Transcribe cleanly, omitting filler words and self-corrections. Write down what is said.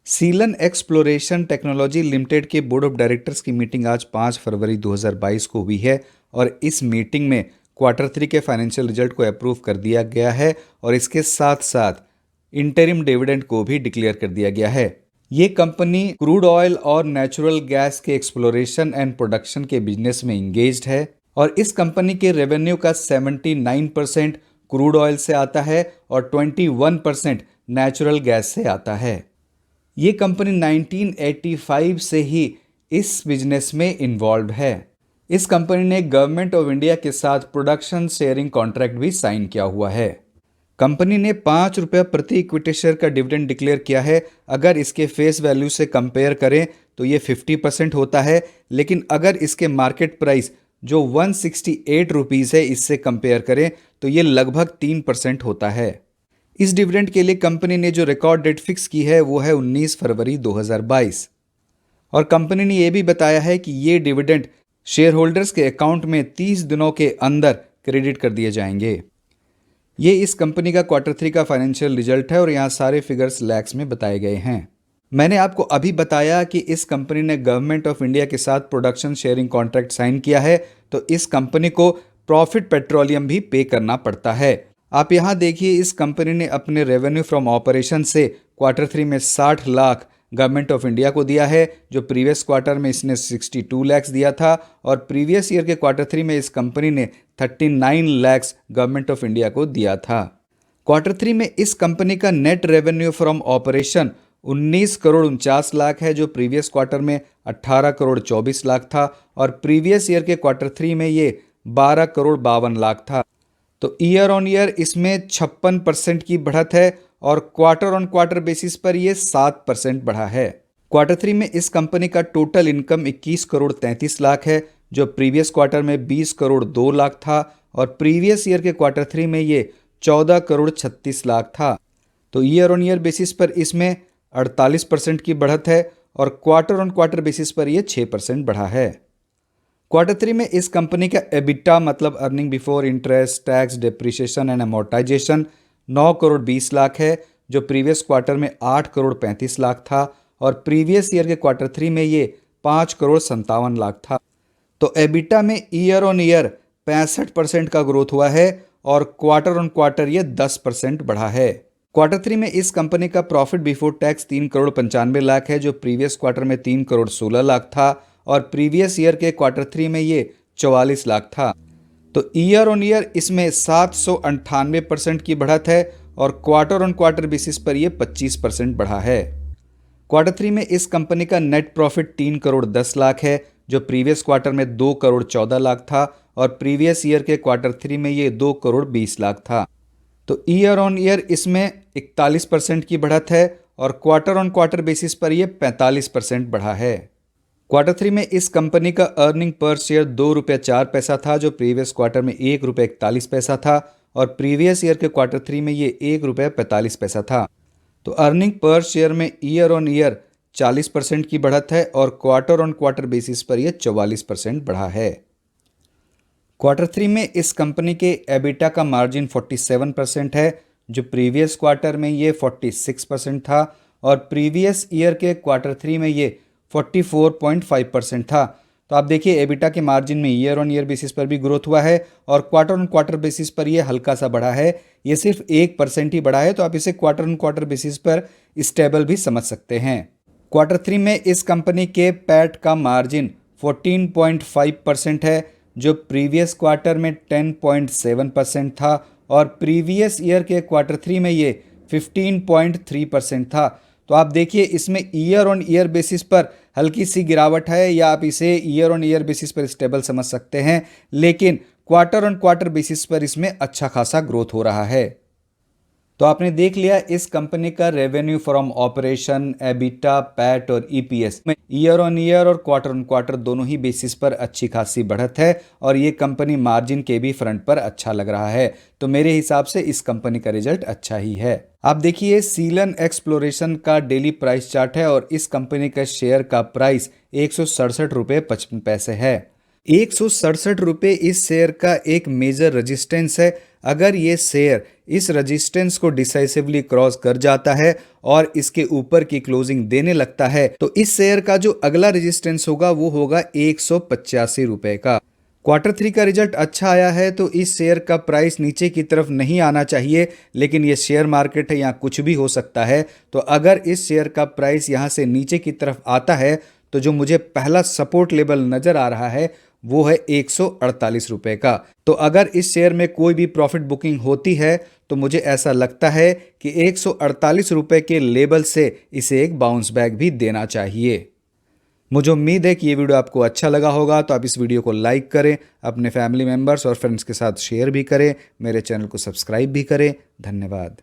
सीलन exploration technology limited के board of directors की मीटिंग आज 5 फरवरी 2022 को हुई है और इस मीटिंग में क्वार्टर 3 के फाइनेंशियल रिजल्ट को अप्रूव कर दिया गया है और इसके साथ साथ इंटरिम डिविडेंड को भी डिक्लेयर कर दिया गया है। ये कंपनी क्रूड ऑयल और नेचुरल गैस के एक्सप्लोरेशन एंड प्रोडक्शन के बिजनेस में इंगेज्ड है और इस कंपनी के रेवेन्यू का 79% क्रूड ऑयल से आता है और 21% नेचुरल गैस से आता है। ये कंपनी 1985 से ही इस बिजनेस में इन्वॉल्व है। इस कंपनी ने गवर्नमेंट ऑफ इंडिया के साथ प्रोडक्शन शेयरिंग कॉन्ट्रैक्ट भी साइन किया हुआ है। कंपनी ने ₹5 प्रति इक्विटी शेयर का डिविडेंड डिक्लेयर किया है। अगर इसके फेस वैल्यू से कंपेयर करें तो ये 50% होता है, लेकिन अगर इसके मार्केट प्राइस जो ₹168 है इससे कंपेयर करें तो ये लगभग 3% होता है। इस डिविडेंड के लिए कंपनी ने जो रिकॉर्ड डेट फिक्स की है वो है 19 फरवरी 2022 और कंपनी ने यह भी बताया है कि ये डिविडेंड शेयर होल्डर्स के अकाउंट में 30 दिनों के अंदर क्रेडिट कर दिए जाएंगे। ये इस कंपनी का क्वार्टर 3 का फाइनेंशियल रिजल्ट है और यहाँ सारे फिगर्स लैक्स में बताए गए हैं। मैंने आपको अभी बताया कि इस कंपनी ने गवर्नमेंट ऑफ इंडिया के साथ प्रोडक्शन शेयरिंग कॉन्ट्रैक्ट साइन किया है, तो इस कंपनी को प्रॉफिट पेट्रोलियम भी पे करना पड़ता है। आप यहाँ देखिए, इस कंपनी ने अपने रेवेन्यू फ्रॉम ऑपरेशन से क्वार्टर 3 में 60 लाख गवर्नमेंट ऑफ इंडिया को दिया है, जो प्रीवियस क्वार्टर में इसने 62 लाख दिया था और प्रीवियस ईयर के क्वार्टर 3 में इस कंपनी ने 39 लाख गवर्नमेंट ऑफ इंडिया को दिया था। क्वार्टर 3 में इस कंपनी का net revenue from operation 19 crore 49 lakh है, जो प्रीवियस क्वार्टर में 18 करोड़ 24 लाख था और प्रीवियस ईयर के क्वार्टर 3 में ये 12 करोड़ 52 लाख था। तो ईयर ऑन ईयर इसमें 56% की बढ़त है और क्वार्टर ऑन क्वार्टर बेसिस पर यह 7% बढ़ा है। क्वार्टर 3 में इस कंपनी का टोटल इनकम 21 करोड़ 33 लाख है, जो प्रीवियस क्वार्टर में 20 करोड़ 2 लाख था और प्रीवियस ईयर के क्वार्टर 3 में ये 14 करोड़ 36 लाख था। तो ईयर ऑन ईयर बेसिस पर इसमें 48% की बढ़त है और क्वार्टर ऑन क्वार्टर बेसिस पर यह 6% बढ़ा है। क्वार्टर 3 में इस कंपनी का एबिटा मतलब earning before interest tax depreciation and amortisation 9 crore 20 lakh है, जो प्रीवियस क्वार्टर में 8 करोड़ 35 लाख था और प्रीवियस ईयर के क्वार्टर 3 में ये 5 करोड़ 57 लाख था। तो एबिटा में ईयर ऑन ईयर 65% का ग्रोथ हुआ है और क्वार्टर ऑन क्वार्टर ये 10% बढ़ा है। क्वार्टर 3 में इस कंपनी का profit before tax 3 crore 95 lakh है, जो प्रीवियस क्वार्टर में 3 करोड़ 16 लाख था और प्रीवियस ईयर के क्वार्टर 3 में ये 44 लाख था। तो ईयर ऑन ईयर इसमें 798% की बढ़त है और क्वार्टर ऑन क्वार्टर बेसिस पर यह 25% बढ़ा है। क्वार्टर 3 में इस कंपनी का नेट प्रॉफिट 3 करोड़ 10 लाख है, जो प्रीवियस क्वार्टर में 2 करोड़ 14 लाख था और प्रीवियस ईयर के क्वार्टर 3 में ये 2 करोड़ 20 लाख था। तो ईयर ऑन ईयर इसमें 41% की बढ़त है और क्वार्टर ऑन क्वार्टर बेसिस पर यह 45% बढ़ा है। क्वार्टर 3 में इस कंपनी का अर्निंग पर शेयर ₹2.04 था, जो प्रीवियस क्वार्टर में ₹1.41 था और प्रीवियस ईयर के क्वार्टर 3 में ये ₹1.45 था। तो अर्निंग पर शेयर में ईयर ऑन ईयर 40% की बढ़त है और क्वार्टर ऑन क्वार्टर बेसिस पर यह 44% बढ़ा है। क्वार्टर 3 में इस कंपनी के एबिटा का मार्जिन 47% है, जो प्रीवियस क्वार्टर में ये 46% था और प्रीवियस ईयर के क्वार्टर 3 में ये 44.5% था। तो आप देखिए, एबिटा के मार्जिन में ईयर ऑन ईयर बेसिस पर भी ग्रोथ हुआ है और क्वार्टर ऑन क्वार्टर बेसिस पर यह हल्का सा बढ़ा है, ये सिर्फ 1% ही बढ़ा है, तो आप इसे क्वार्टर ऑन क्वार्टर बेसिस पर स्टेबल भी समझ सकते हैं। क्वार्टर 3 में इस कंपनी के पैट का मार्जिन 14.5% है, जो प्रीवियस क्वार्टर में 10.7% था और प्रीवियस ईयर के क्वार्टर 3 में ये 15.3% था। तो आप देखिए, इसमें ईयर ऑन ईयर बेसिस पर हल्की सी गिरावट है या आप इसे ईयर ऑन ईयर बेसिस पर स्टेबल समझ सकते हैं, लेकिन क्वार्टर ऑन क्वार्टर बेसिस पर इसमें अच्छा खासा ग्रोथ हो रहा है। तो आपने देख लिया इस कंपनी का revenue from operation, EBITDA, PAT और ईपीएस में ईयर ऑन ईयर और क्वार्टर ऑन क्वार्टर दोनों ही बेसिस पर अच्छी खासी बढ़त है और ये कंपनी मार्जिन के भी फ्रंट पर अच्छा लग रहा है। तो मेरे हिसाब से इस कंपनी का रिजल्ट अच्छा ही है। आप देखिए, सीलन एक्सप्लोरेशन का डेली प्राइस चार्ट है और इस कंपनी का शेयर का प्राइस ₹167.55 है। ₹167 इस शेयर का एक मेजर रेजिस्टेंस है। अगर ये शेयर इस रेजिस्टेंस को डिसाइसिवली क्रॉस कर जाता है और इसके ऊपर की क्लोजिंग देने लगता है तो इस शेयर का जो अगला रेजिस्टेंस होगा वो होगा 185 रुपए का। Q3 का रिजल्ट अच्छा आया है तो इस शेयर का प्राइस नीचे की तरफ नहीं आना चाहिए, लेकिन ये शेयर मार्केट है, यहाँ कुछ भी हो सकता है। तो अगर इस शेयर का प्राइस यहाँ से नीचे की तरफ आता है तो जो मुझे पहला सपोर्ट लेवल नजर आ रहा है वो है 148 रुपए का। तो अगर इस शेयर में कोई भी प्रॉफिट बुकिंग होती है तो मुझे ऐसा लगता है कि 148 रुपए के लेवल से इसे एक बाउंस बैक भी देना चाहिए। मुझे उम्मीद है कि ये वीडियो आपको अच्छा लगा होगा, तो आप इस वीडियो को लाइक करें, अपने फैमिली मेम्बर्स और फ्रेंड्स के साथ शेयर भी करें, मेरे चैनल को सब्सक्राइब भी करें। धन्यवाद।